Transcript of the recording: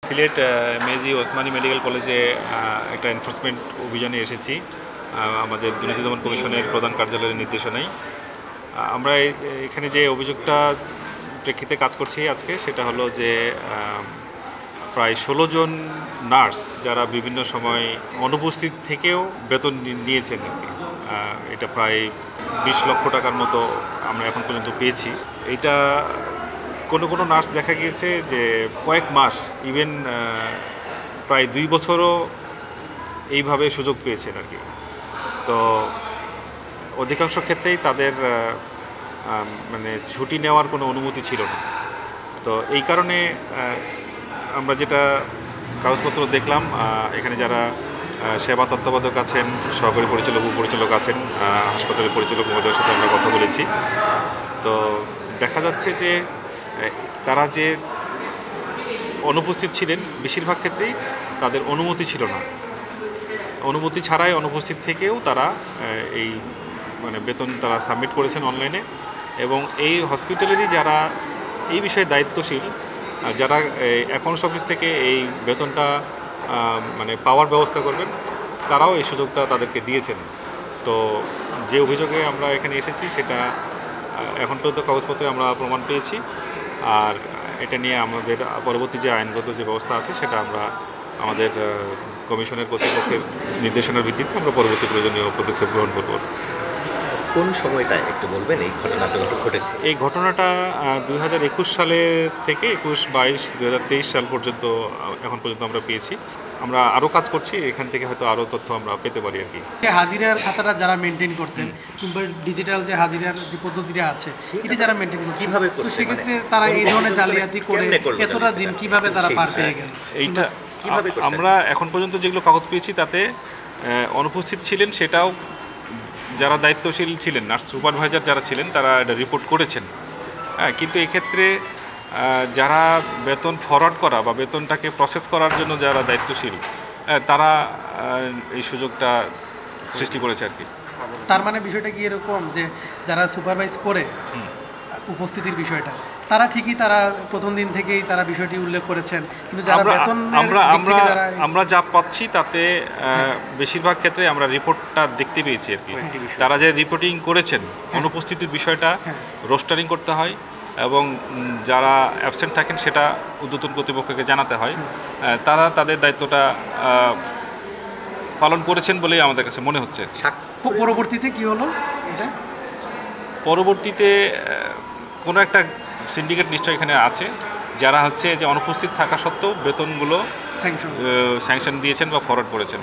সিলেট মেজি ওসমানী মেডিকেল কলেজে একটা এনফোর্সমেন্ট অভিযানে এসেছি আমাদের দুর্নীতি দমন কমিশনের প্রধান কার্যালয়ের নির্দেশনায়। আমরা এখানে যে অভিযোগটা প্রেক্ষিতে কাজ করছি আজকে সেটা হলো যে প্রায় 16 জন নার্স যারা বিভিন্ন সময় অনুপস্থিত থেকেও বেতন নিয়েছেন আর কি। এটা প্রায় 20 লক্ষ টাকার মতো আমরা এখন পর্যন্ত পেয়েছি। এটা কোনো নার্স দেখা গিয়েছে যে কয়েক মাস ইভেন প্রায় 2 বছরও এইভাবে সুযোগ পেয়েছেন আর কি। তো অধিকাংশ ক্ষেত্রেই তাদের মানে ছুটি নেওয়ার কোনো অনুমতি ছিল না। তো এই কারণে আমরা যেটা কাগজপত্র দেখলাম, এখানে যারা সেবা তত্ত্বাবধায়ক আছেন, সহকারী পরিচালক উপপরিচালক আছেন, হাসপাতালের পরিচালক মহোদয়ের সাথে আমরা কথা বলেছি। তো দেখা যাচ্ছে যে তারা যে অনুপস্থিত ছিলেন বেশিরভাগ ক্ষেত্রেই তাদের অনুমতি ছিল না। অনুমতি ছাড়াই অনুপস্থিত থেকেও তারা এই মানে বেতন তারা সাবমিট করেছেন অনলাইনে। এবং এই হসপিটালেরই যারা এই বিষয়ে দায়িত্বশীল, যারা অ্যাকাউন্টস অফিস থেকে এই বেতনটা মানে পাওয়ার ব্যবস্থা করবেন, তারাও এই সুযোগটা তাদেরকে দিয়েছেন। তো যে অভিযোগে আমরা এখানে এসেছি সেটা এখন পর্যন্ত কাগজপত্রে আমরা প্রমাণ পেয়েছি। আর এটা নিয়ে আমাদের পরবর্তী যে আইনগত যে ব্যবস্থা আছে সেটা আমরা আমাদের কমিশনের কর্তৃপক্ষের নির্দেশনার ভিত্তিতে আমরা পরবর্তী প্রয়োজনীয় পদক্ষেপ গ্রহণ করব। কোন সময়টা একটু বলবেন এই ঘটনাটা ঘটেছে? এই ঘটনাটা 2021 সালের থেকে 21, 22, 2023 সাল পর্যন্ত এখন পর্যন্ত আমরা পেয়েছি। আমরা আরও কাজ করছি, এখান থেকে হয়তো আরও তথ্য আমরা পেতে পারি আর কি। হাজিরার খাতাটা যারা মেনটেন করতেন কিংবা ডিজিটাল যে হাজিরার যে পদ্ধতিটা আছে এটা যারা মেনটেন করতেন কিভাবে করতেন, সেক্ষেত্রে তারা এই ধরনের জালিয়াতি করে এতটা দিন কিভাবে তারা পার পেয়ে গেল? এইটা আমরা এখন পর্যন্ত যেগুলো কাগজ পেয়েছি তাতে অনুপস্থিত ছিলেন, সেটাও যারা দায়িত্বশীল ছিলেন, নার্স সুপারভাইজার যারা ছিলেন তারা এটা রিপোর্ট করেছেন। হ্যাঁ, কিন্তু এক্ষেত্রে যারা বেতন ফরওয়ার্ড করা বা বেতনটাকে প্রসেস করার জন্য যারা দায়িত্বশীল, তারা এই সুযোগটা সৃষ্টি করেছে আর কি। তার মানে বিষয়টা কি এরকম যে যারা সুপারভাইজ করে উপস্থিতির বিষয়টা, তারা ঠিকই তারা প্রথম দিন থেকেই তারা বিষয়টি উল্লেখ করেছেন, কিন্তু যারা বেতন আমরা যা পাচ্ছি তাতে বেশিরভাগ ক্ষেত্রে আমরা রিপোর্টটা দেখতে পেয়েছি আর কি। তারা যে রিপোর্টিং করেছেন অনুপস্থিতির বিষয়টা রোস্টারিং করতে হয় এবং যারা অ্যাবসেন্ট থাকেন সেটা ঊর্ধ্বতন কর্তৃপক্ষকে জানাতে হয়। তারা তাদের দায়িত্বটা পালন করেছেন বলেই আমাদের কাছে মনে হচ্ছে। পরবর্তীতে কি হলো? পরবর্তীতে কোনো একটা সিন্ডিকেট নিশ্চয় এখানে আছে যারা হচ্ছে যে অনুপস্থিত থাকা সত্ত্বেও বেতনগুলো স্যাংশন দিয়েছেন বা ফরওয়ার্ড করেছেন।